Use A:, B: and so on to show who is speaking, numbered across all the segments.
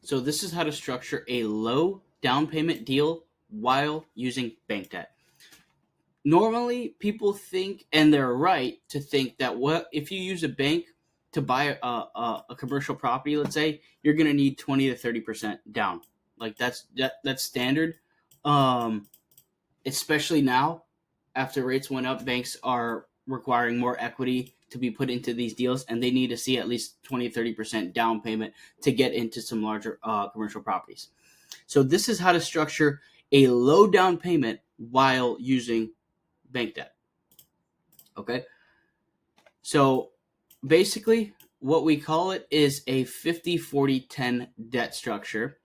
A: So this is how to structure a low down payment deal while using bank debt. Normally, people think, and they're right to think, that what if you use a bank to buy a commercial property, let's say, you're going to need 20 to 30% down. Like that's standard. Um, Especially now, after rates went up, banks are requiring more equity to be put into these deals, and they need to see at least 20 30% down payment to get into some larger commercial properties. So this is how to structure a low down payment while using bank debt. Okay, so basically what we call it is a 50-40-10 debt structure.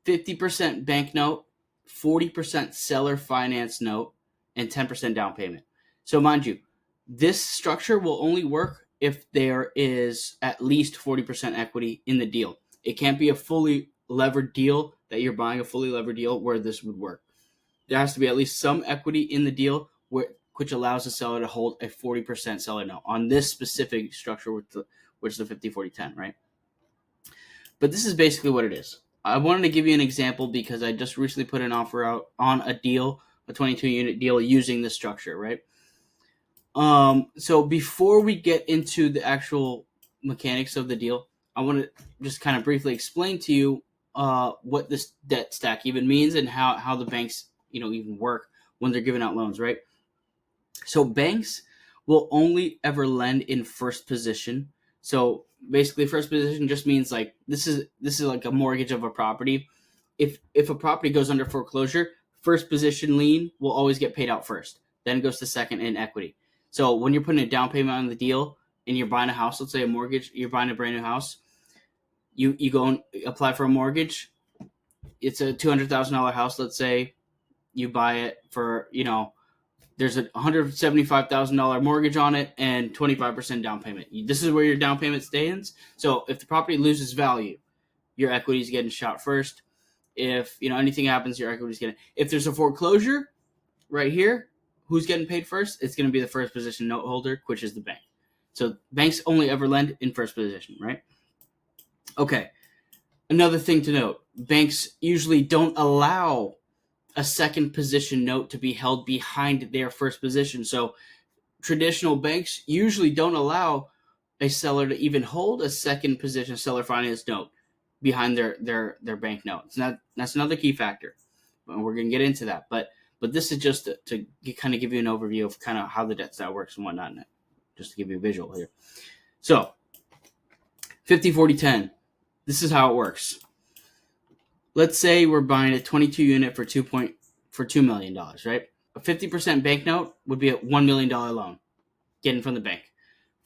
A: 50% bank note, 40% seller finance note, and 10% down payment. So mind you, this structure will only work if there is at least 40% equity in the deal. It can't be a fully levered deal that you're buying, a fully levered deal where this would work. There has to be at least some equity in the deal which allows the seller to hold a 40% seller note on this specific structure, which is the 50-40-10, right? But this is basically what it is. I wanted to give you an example because I just recently put an offer out on a deal, a 22-unit deal using this structure, right? So before we get into the actual mechanics of the deal, I want to just kind of briefly explain to you what this debt stack even means and how the banks, even work when they're giving out loans, right? So banks will only ever lend in first position. So basically, first position just means like this is like a mortgage of a property. If a property goes under foreclosure, first position lien will always get paid out first. Then it goes to second in equity. So when you're putting a down payment on the deal and you're buying a house, let's say a mortgage, you're buying a brand new house, you go and apply for a mortgage. It's a $200,000 house. Let's say you buy it for, there's a $175,000 mortgage on it and 25% down payment. This is where your down payment stands. So if the property loses value, your equity is getting shot first. If anything happens, your equity is getting. If there's a foreclosure, right here, who's getting paid first? It's going to be the first position note holder, which is the bank. So banks only ever lend in first position, right? Okay. Another thing to note: banks usually don't allow a second position note to be held behind their first position. So traditional banks usually don't allow a seller to even hold a second position seller finance note behind their bank note. That's another key factor. We're going to get into that. But this is just to kind of give you an overview of kind of how the debt stack works and whatnot, just to give you a visual here. So 50-40-10, this is how it works. Let's say we're buying a 22 unit for $2 million, right? A 50% bank note would be a $1 million loan getting from the bank.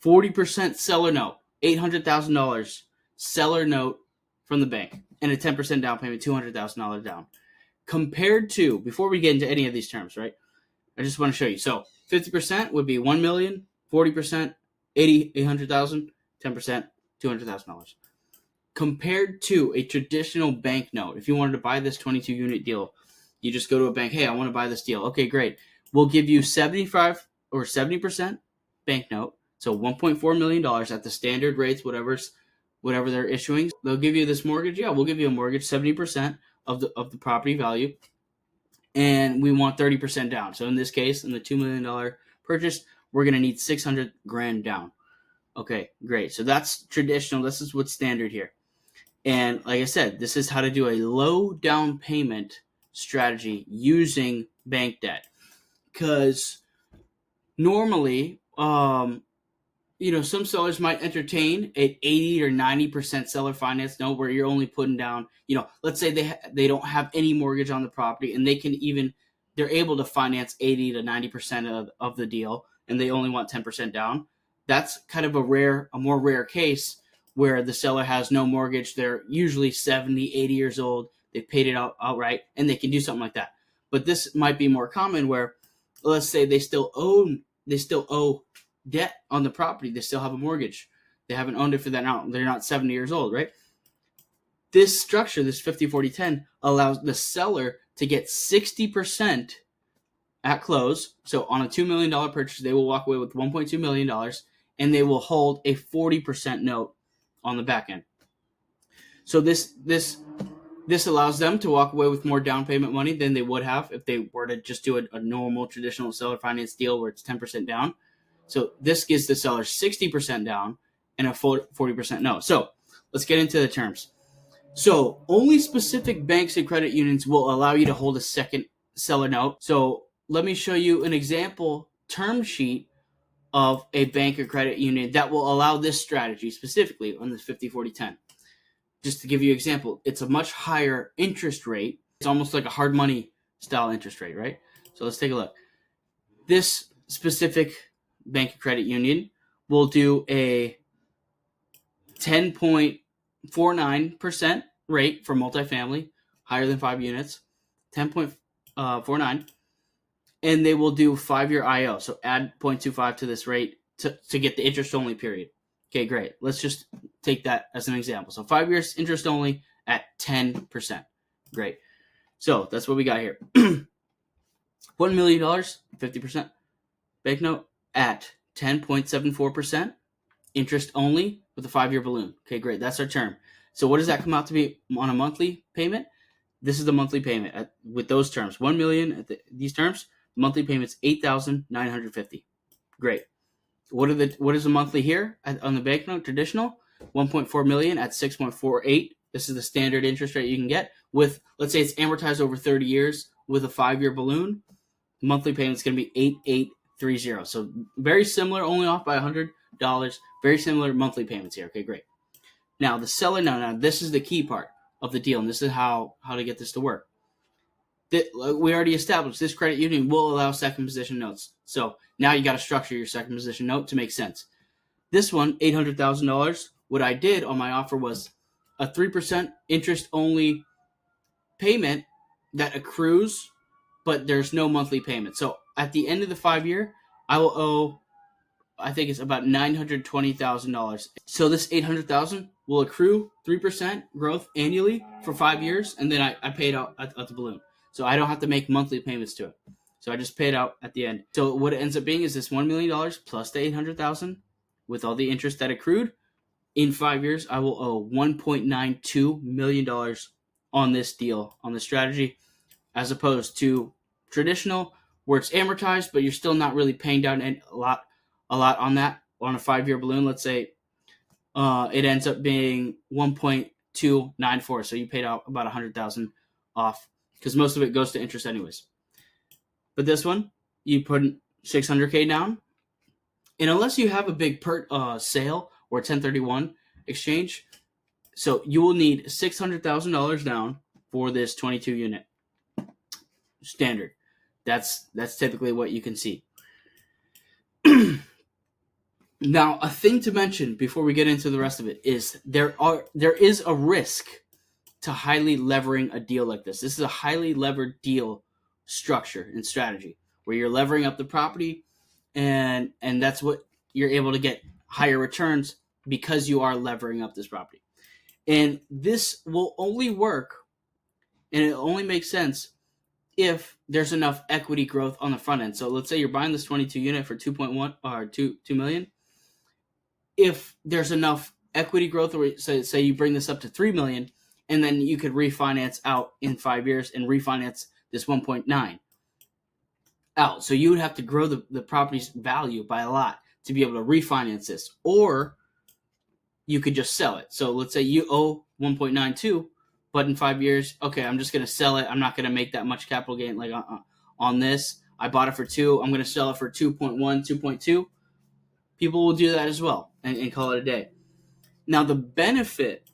A: 40% seller note, $800,000 seller note from the bank, and a 10% down payment, $200,000 down. Compared to, before we get into any of these terms, right? I just want to show you. So 50% would be $1 million, 40%, $800,000, 10%, $200,000. Compared to a traditional bank note, if you wanted to buy this 22-unit deal, you just go to a bank, hey, I want to buy this deal. Okay, great. We'll give you 75 or 70% bank note, so $1.4 million at the standard rates, whatever they're issuing. They'll give you this mortgage. Yeah, we'll give you a mortgage, 70% of the property value, and we want 30% down. So in this case, in the $2 million purchase, we're going to need $600,000 down. Okay, great. So that's traditional. This is what's standard here. And like I said, this is how to do a low down payment strategy using bank debt. Because normally, some sellers might entertain an 80 or 90% seller finance note where you're only putting down, let's say they don't have any mortgage on the property and they're able to finance 80 to 90% of the deal and they only want 10% down. That's kind of a more rare case where the seller has no mortgage. They're usually 70, 80 years old. They paid it outright, and they can do something like that. But this might be more common where, let's say they still owe debt on the property. They still have a mortgage. They haven't owned it for that now. They're not 70 years old, right? This structure, this 50-40-10, allows the seller to get 60% at close. So on a $2 million purchase, they will walk away with $1.2 million, and they will hold a 40% note on the back end. So this allows them to walk away with more down payment money than they would have if they were to just do a normal traditional seller finance deal where it's 10% down. So this gives the seller 60% down and a 40% no. So let's get into the terms. So only specific banks and credit unions will allow you to hold a second seller note. So let me show you an example term sheet of a bank or credit union that will allow this strategy specifically on this 50-40-10. Just to give you an example, it's a much higher interest rate. It's almost like a hard money style interest rate, right? So let's take a look. This specific bank or credit union will do a 10.49% rate for multifamily, higher than 5 units, 10.49, and they will do 5-year IO. So add 0.25 to this rate to get the interest only period. Okay, great. Let's just take that as an example. So 5 years interest only at 10%. Great. So that's what we got here. $1 million, 50% banknote at 10.74%, interest only with a 5-year balloon. Okay, great. That's our term. So what does that come out to be on a monthly payment? This is the monthly payment with those terms. $1 million at these terms, monthly payment's $8,950. Great. What is the monthly here on the banknote? Traditional, $1.4 million at 6.48. This is the standard interest rate you can get with, let's say it's amortized over 30 years with a 5-year balloon. Monthly payment's going to be $8,830. So very similar, only off by $100. Very similar monthly payments here. Okay, great. Now the seller, now this is the key part of the deal, and this is how to get this to work. We already established this credit union will allow second position notes. So now you got to structure your second position note to make sense. This one, $800,000. What I did on my offer was a 3% interest only payment that accrues, but there's no monthly payment. So at the end of the 5-year, I will owe, I think it's about $920,000. So this $800,000 will accrue 3% growth annually for 5 years, and then I pay it out at the balloon. So I don't have to make monthly payments to it. So I just pay it out at the end. So what it ends up being is this $1 million plus the $800,000 with all the interest that accrued. In 5 years, I will owe $1.92 million on this deal, on this strategy, as opposed to traditional where it's amortized, but you're still not really paying down a lot on that. On a 5-year balloon, let's say it ends up being 1.294. So you paid out about $100,000 off because most of it goes to interest anyways. But this one, you put $600K down, and unless you have a big sale or 1031 exchange, so you will need $600,000 down for this 22 unit standard. That's typically what you can see. Now, a thing to mention before we get into the rest of it is there is a risk to highly levering a deal like this. This is a highly levered deal structure and strategy where you're levering up the property, and that's what you're able to get higher returns because you are levering up this property. And this will only work, and it only makes sense if there's enough equity growth on the front end. So let's say you're buying this 22 unit for 2.1 or 2 million. If there's enough equity growth, or say you bring this up to 3 million, and then you could refinance out in 5 years and refinance this 1.9 out. So you would have to grow the property's value by a lot to be able to refinance this, or you could just sell it. So let's say you owe 1.92, but in 5 years, okay, I'm just going to sell it. I'm not going to make that much capital gain like on this. I bought it for 2. I'm going to sell it for 2.1, 2.2. People will do that as well and call it a day. Now, the benefit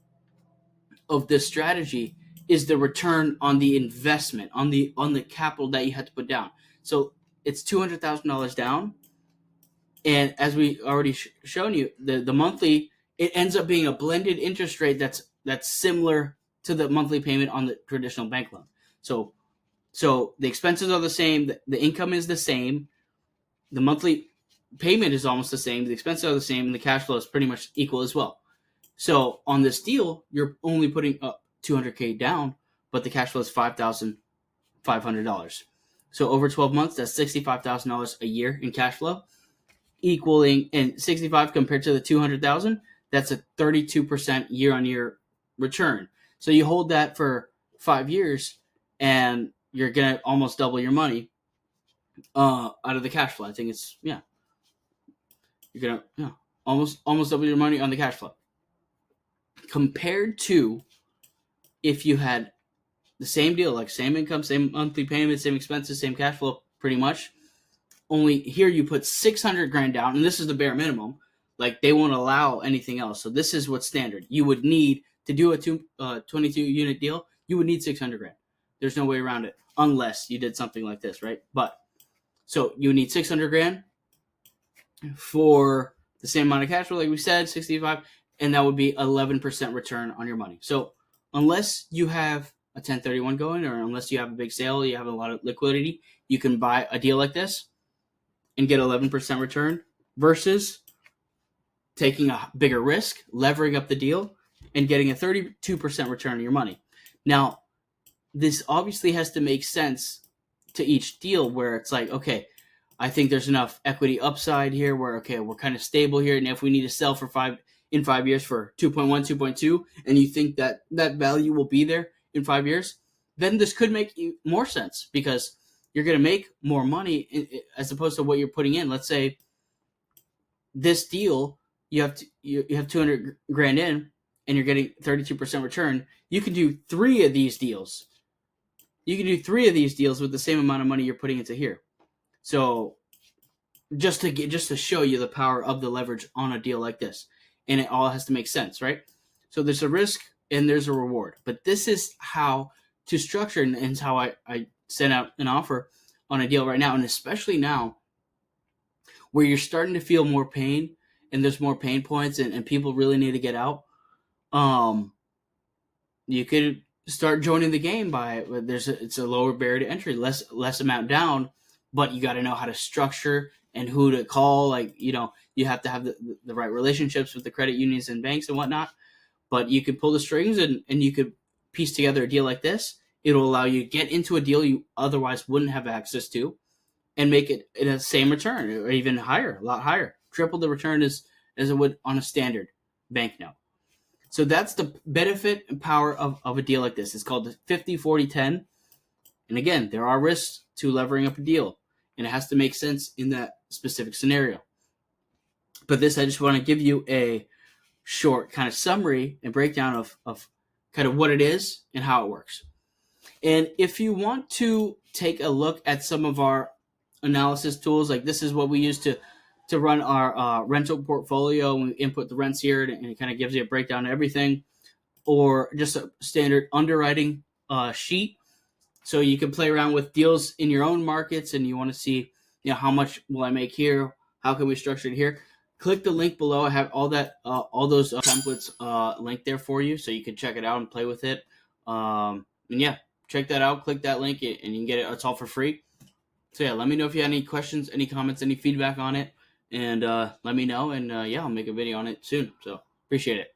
A: of this strategy is the return on the investment, on the capital that you had to put down. So it's $200,000 down, and as we already shown you, the monthly, it ends up being a blended interest rate that's similar to the monthly payment on the traditional bank loan. So the expenses are the same, the income is the same, the monthly payment is almost the same, the expenses are the same, and the cash flow is pretty much equal as well. So on this deal, you're only putting up $200K down, but the cash flow is $5,500. So over 12 months, that's $65,000 a year in cash flow, equaling, and 65 compared to the 200,000, that's a 32% year-on-year return. So you hold that for 5 years, and you're gonna almost double your money out of the cash flow. I think it's you're gonna almost double your money on the cash flow compared to if you had the same deal, like same income, same monthly payment, same expenses, same cash flow, pretty much. Only here you put 600 grand down, and this is the bare minimum. Like, they won't allow anything else. So this is what's standard. You would need to do a 22 unit deal. You would need 600 grand. There's no way around it unless you did something like this, right? But so you would need 600 grand for the same amount of cash flow, like we said, 65, and that would be 11% return on your money. So unless you have a 1031 going, or unless you have a big sale, you have a lot of liquidity, you can buy a deal like this and get 11% return versus taking a bigger risk, levering up the deal, and getting a 32% return on your money. Now, this obviously has to make sense to each deal, where it's like, okay, I think there's enough equity upside here where, okay, we're kind of stable here, and if we need to sell for 5 years for 2.1, 2.2, and you think that that value will be there in 5 years, then this could make more sense, because you're going to make more money as opposed to what you're putting in. Let's say this deal, you have 200 grand in, and you're getting 32% return. You can do 3 of these deals. You can do 3 of these deals with the same amount of money you're putting into here. So just to show you the power of the leverage on a deal like this, and it all has to make sense, right? So there's a risk and there's a reward, but this is how to structure, and it's how I send out an offer on a deal right now, and especially now where you're starting to feel more pain and there's more pain points, and people really need to get out. You could start joining the game by it's a lower barrier to entry, less amount down, but you got to know how to structure and who to call. Like, you have to have the right relationships with the credit unions and banks and whatnot. But you could pull the strings, and you could piece together a deal like this. It'll allow you to get into a deal you otherwise wouldn't have access to, and make it in the same return, or even higher, a lot higher. Triple the return as it would on a standard bank note. So that's the benefit and power of a deal like this. It's called the 50-40-10. And again, there are risks to levering up a deal, and it has to make sense in that specific scenario. But this, I just want to give you a short kind of summary and breakdown of kind of what it is and how it works. And if you want to take a look at some of our analysis tools, like this is what we use to run our rental portfolio, and we input the rents here, and it kind of gives you a breakdown of everything, or just a standard underwriting sheet. So you can play around with deals in your own markets, and you want to see, how much will I make here? How can we structure it here? Click the link below. I have all those templates linked there for you, so you can check it out and play with it. And yeah, check that out. Click that link, and you can get it. It's all for free. So yeah, let me know if you have any questions, any comments, any feedback on it, and let me know. And yeah, I'll make a video on it soon. So appreciate it.